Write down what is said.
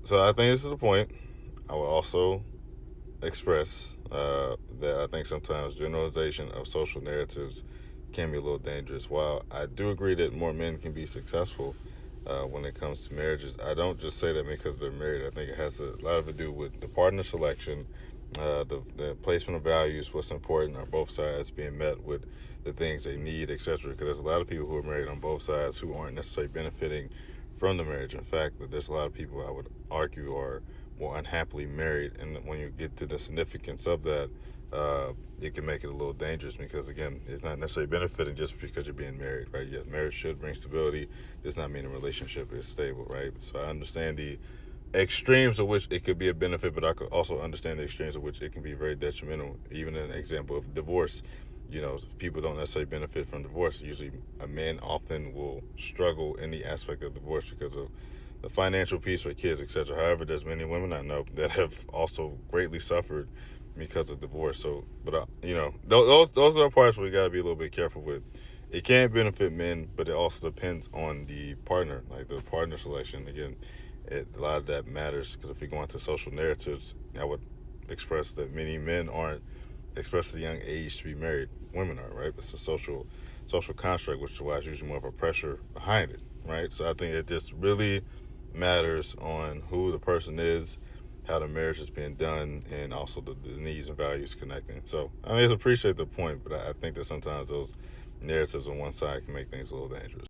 So I think this is the point. I will also express that I think sometimes generalization of social narratives can be a little dangerous. While I do agree that more men can be successful when it comes to marriages, I don't just say that because they're married. I think it has a lot to do with the partner selection, the placement of values, what's important, are both sides being met with the things they need, etc. Because there's a lot of people who are married on both sides who aren't necessarily benefiting from the marriage. In fact, that there's a lot of people I would argue are more unhappily married, and when you get to the significance of that, it can make it a little dangerous because again, it's not necessarily benefiting just because you're being married, right? Yes, marriage should bring stability. Does not mean a relationship is stable, right? So I understand the extremes of which it could be a benefit, but I could also understand the extremes of which it can be very detrimental. Even an example of divorce, people don't necessarily benefit from divorce. Usually, a man often will struggle in the aspect of divorce because of the financial piece for kids, etc. However, there's many women I know that have also greatly suffered because of divorce. So, but those are the parts we got to be a little bit careful with. It can benefit men, but it also depends on the partner, like the partner selection. Again, a lot of that matters because if we go into social narratives, I would express that many men aren't expressed at a young age to be married. Women are, right? It's a social construct, which is why it's usually more of a pressure behind it, right? So I think it just really matters on who the person is, how the marriage is being done, and also the needs and values connecting. So I appreciate the point, but I think that sometimes those narratives on one side can make things a little dangerous.